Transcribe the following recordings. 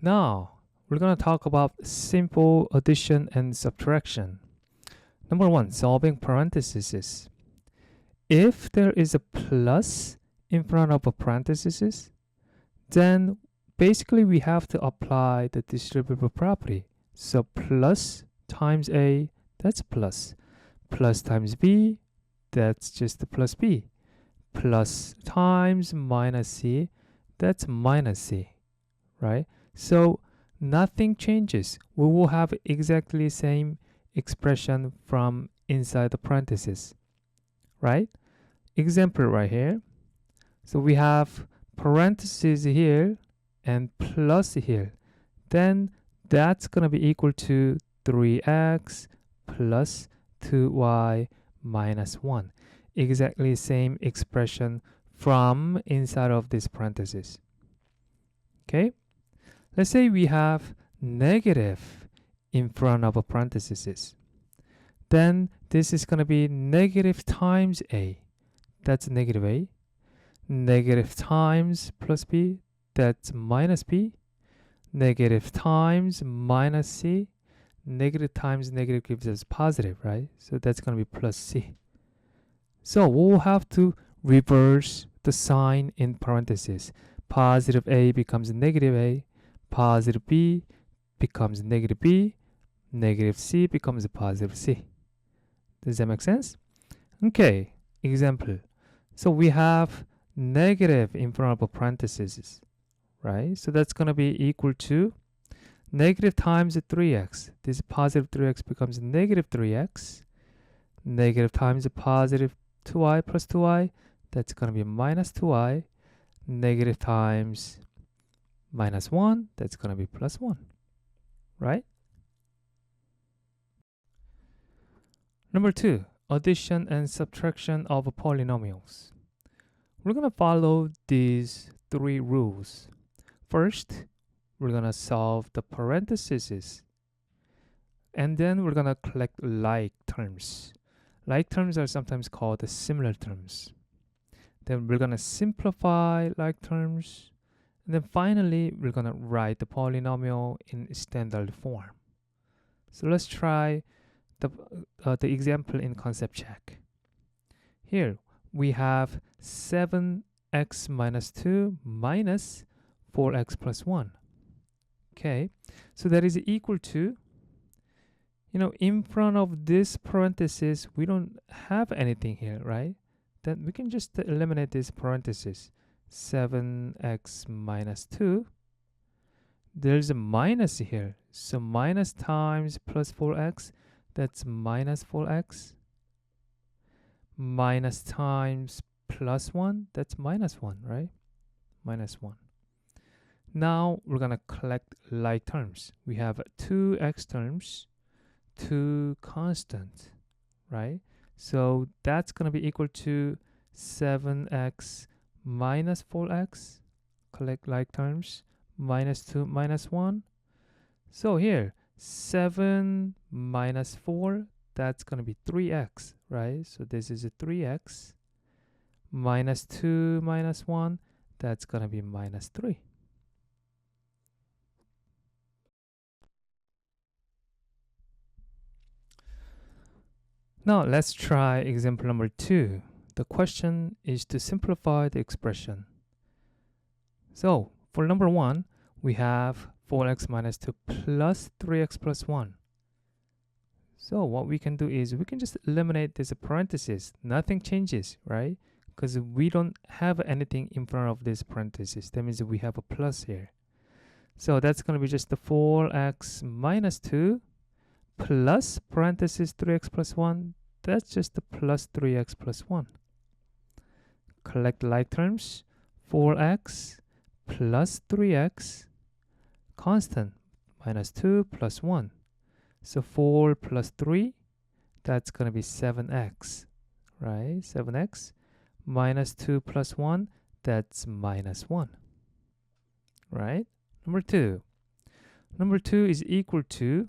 Now, we're going to talk about simple addition and subtraction. Number one, solving parentheses. If there is a plus in front of a parenthesis, then basically we have to apply the distributive property. So plus times A, that's plus. Plus times B, that's just the plus B. Plus times minus C, that's minus C, right? So nothing changes. We will have exactly the same expression from inside the parentheses, right? Example right here. So we have parentheses here and plus here. Then that's going to be equal to 3x plus 2y minus 1. Exactly same expression from inside of this parenthesis. Okay? Let's say we have negative in front of a parenthesis. Then this is going to be negative times a. That's negative a. Negative times plus b. That's minus b. Negative times minus c. Negative times negative gives us positive, right? So that's going to be plus c. So we'll have to reverse the sign in parentheses. Positive a becomes negative a. Positive b becomes negative b. Negative c becomes a positive c. Does that make sense? Okay, example. So we have negative in front of a parenthesis, right? So that's going to be equal to negative times 3x. This positive 3x becomes negative 3x. Negative times a positive 2y plus 2y. That's going to be minus 2y. Negative times minus 1. That's going to be plus 1, right? Number 2, addition and subtraction of polynomials. We're going to follow these 3 rules. First, we're going to solve the parentheses. And then we're going to collect like terms. Like terms are sometimes called the similar terms. Then we're going to simplify like terms. And then finally, we're going to write the polynomial in standard form. So let's try the example in concept check. Here we have 7x minus 2 minus 4x plus 1. Okay, so that is equal to, in front of this parenthesis, we don't have anything here, right? Then we can just eliminate this parenthesis. 7x minus 2. There's a minus here. So minus times plus 4x. That's minus 4x. Minus times plus 1. That's minus 1, right? Minus 1. Now we're going to collect like terms. We have 2x terms, 2 constant, right? So that's going to be equal to 7x minus 4x. Collect like terms. Minus 2 minus 1. So here, 7 minus 4, that's going to be 3x, right? So this is a 3x. Minus 2 minus 1, that's going to be minus 3. Now let's try example number 2. The question is to simplify the expression. So for number 1, we have 4x minus 2 plus 3x plus 1. So what we can do is we can just eliminate this parenthesis. Nothing changes, right? Because we don't have anything in front of this parenthesis. That means we have a plus here. So that's going to be just the 4x minus 2 plus parenthesis 3x plus 1. That's just the plus 3x plus 1. Collect like terms. 4x plus 3x constant minus 2 plus 1. So 4 plus 3, that's going to be 7x, right? 7x minus 2 plus 1, that's minus 1, right? Number 2. Number 2 is equal to,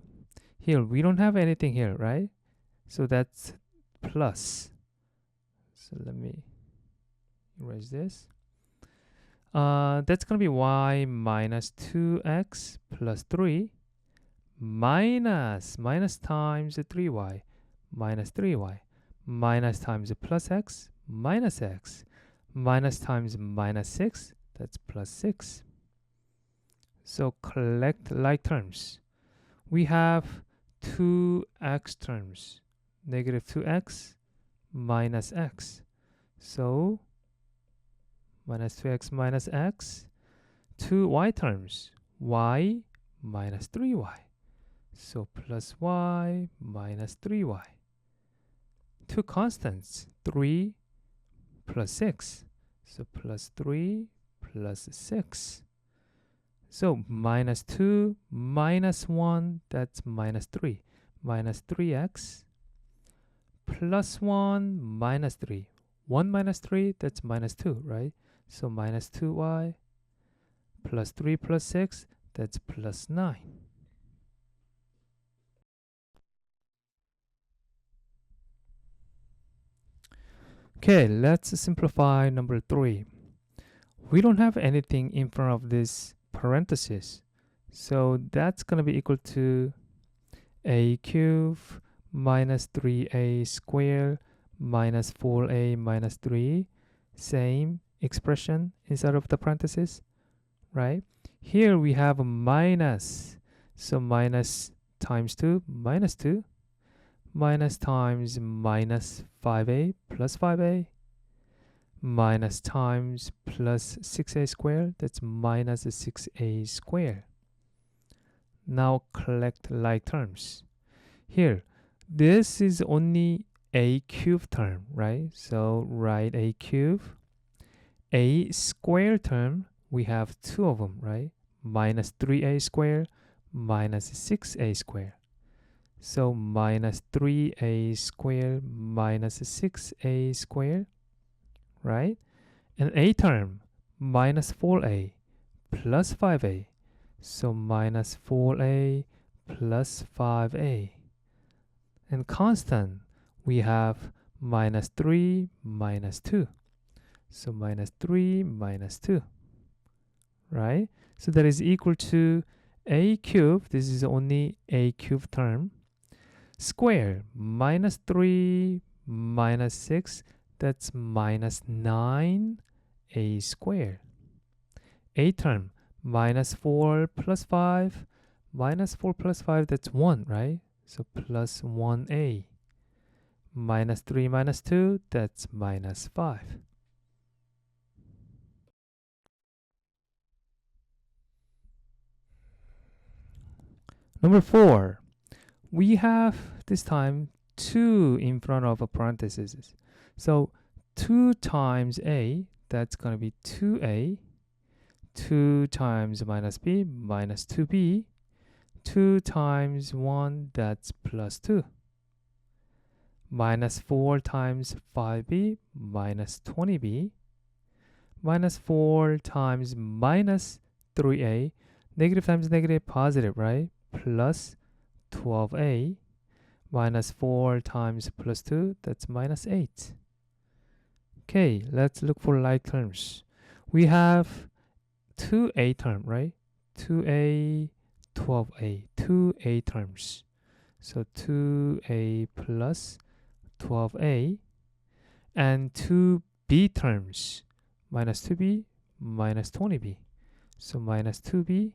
here we don't have anything here, right? So that's plus. So let me erase this. That's going to be y minus 2x plus 3 minus times 3y minus 3y minus times plus x minus times minus 6, that's plus 6. So collect like terms. We have 2x terms, negative 2x minus x. So minus 2x minus x. 2y terms, y minus 3y. So plus y minus 3y. Two constants, 3 plus 6. So plus 3 plus 6. So minus 2 minus 1, that's minus 3. Minus 3x plus 1 minus 3. 1 minus 3, that's minus 2, right? So minus 2y plus 3 plus 6, that's plus 9. Okay, let's simplify number 3. We don't have anything in front of this parenthesis. So that's going to be equal to a cubed minus 3a squared minus 4a minus 3. Same expression inside of the parenthesis, right? Here we have a minus. So minus times 2, minus 2. Minus times minus 5a plus 5a. Minus times plus 6a squared, that's minus 6a squared. Now collect like terms. Here, this is only a cube term, right? So write a cube. A square term, we have two of them, right? Minus 3a squared minus 6a squared. So minus 3a squared minus 6a squared, right? And a term, minus 4a plus 5a. So minus 4a plus 5a. And constant, we have minus 3 minus 2. So minus 3 minus 2, right? So that is equal to a cube, this is only a cube term, square minus 3 minus 6, that's minus 9a squared. A term, minus 4 plus 5, minus 4 plus 5, that's 1, right? So plus 1a. Minus 3 minus 2, that's minus 5. Number 4, we have this time 2 in front of a parenthesis. So 2 times a, that's going to be 2a. 2 times minus b, minus 2b. 2 times 1, that's plus 2. Minus 4 times 5b, minus 20b. Minus 4 times minus 3a. Negative times negative, positive, right? Plus 12a. Minus 4 times plus 2, that's minus 8. Okay, let's look for like terms. We have 2a term, right? 2a, 12a, 2a terms. So 2a plus 12a. And 2b terms, minus 2b, minus 20b. So minus 2b,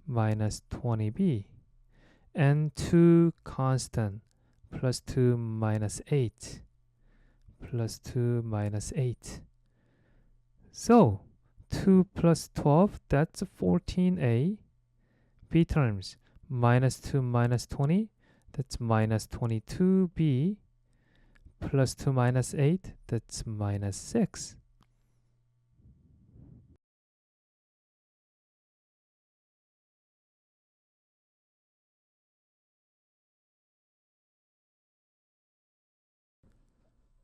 minus 20b. And 2 constant, plus 2 minus 8. Plus 2 minus 8. So 2 plus 12, that's 14a. B terms, minus 2 minus 20, that's minus 22b. Plus 2 minus 8, that's minus 6.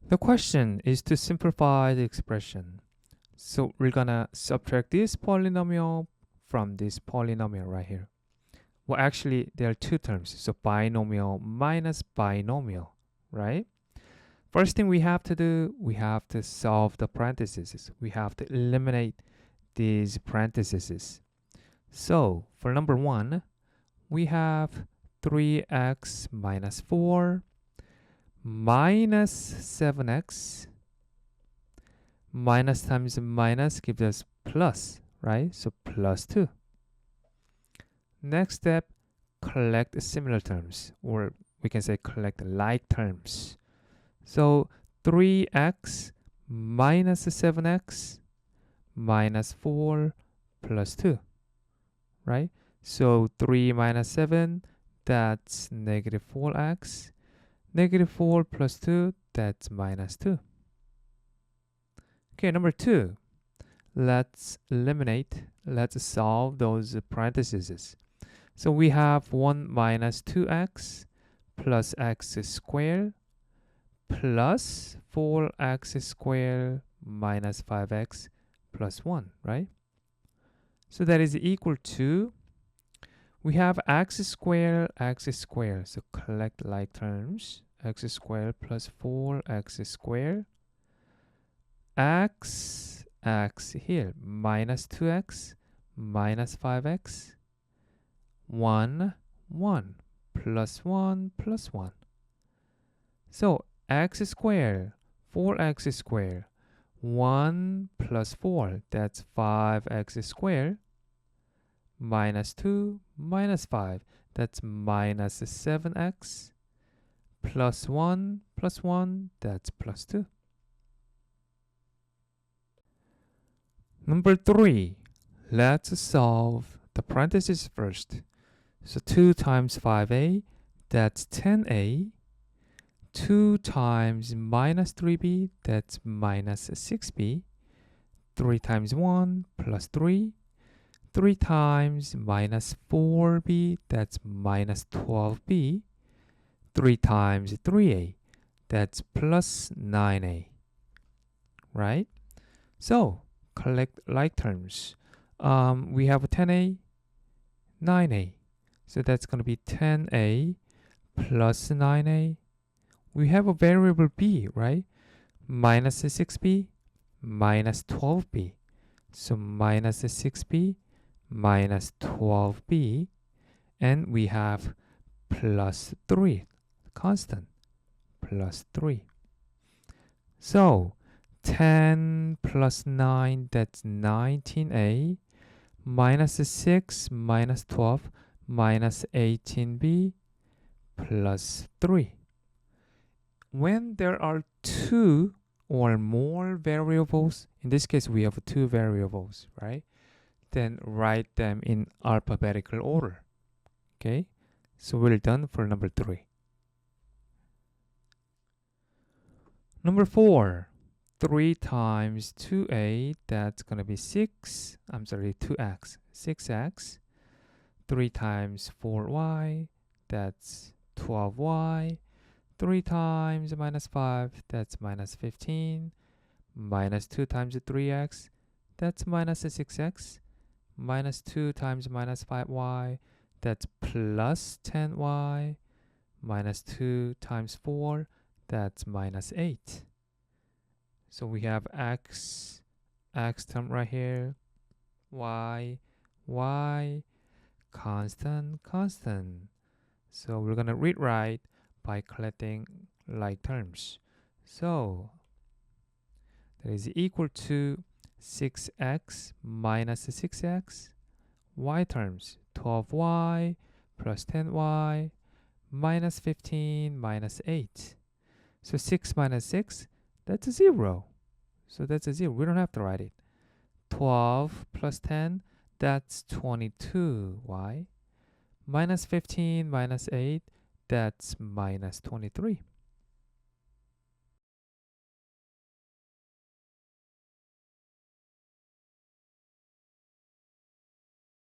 The question is to simplify the expression. So we're gonna subtract this polynomial from this polynomial right here. Well, actually, there are two terms. So binomial minus binomial, right? First thing we have to do, we have to solve the parentheses. We have to eliminate these parentheses. So for number 1, we have 3x minus 4 minus 7x. Minus times minus gives us plus, right? So plus 2. Next step, collect similar terms, or we can say collect like terms. So 3x minus 7x minus 4 plus 2, right? So 3 minus 7, that's negative 4x. Negative 4 plus 2, that's minus 2. Okay, number 2. Let's eliminate. Let's solve those parentheses. So we have 1 minus 2x plus x squared plus 4x squared minus 5x plus 1, right? So that is equal to, we have x squared. So collect like terms. X squared plus 4x squared. X here, minus 2x minus 5x. 1, 1, plus 1, plus 1. So x squared, 4x squared, 1 plus 4, that's 5x squared, minus 2, minus 5, that's minus 7x, plus 1, that's plus 2. Number 3, let's solve the parentheses first. So 2 times 5a, that's 10a. 2 times minus 3b, that's minus 6b. 3 times 1 plus 3. 3 times minus 4b, that's minus 12b. 3 times 3a, that's plus 9a. Right? So, collect like terms. We have 10a, 9a. So that's going to be 10a plus 9a. We have a variable b, right? Minus 6b, minus 12b. So minus 6b, minus 12b. And we have plus 3, constant, plus 3. So 10 plus 9, that's 19a. Minus 6, minus 12, minus 18b, plus 3. When there are 2 or more variables, in this case we have 2 variables, right? Then write them in alphabetical order. Okay, so we're done for number 3. Number 4, 3 times 2a, that's going to be 2x, 6x. 3 times 4y, that's 12y. 3 times minus 5, that's minus 15. Minus 2 times 3x, that's minus 6x. Minus 2 times minus 5y, that's plus 10y. Minus 2 times 4, that's minus 8. So we have x term right here, y, constant. So we're going to rewrite by collecting like terms. So that is equal to 6x minus 6x, y terms, 12y plus 10y minus 15 minus 8. So 6 minus 6, that's a 0. So that's a 0. We don't have to write it. 12 plus 10, that's 22y. Minus 15 minus 8, that's minus 23.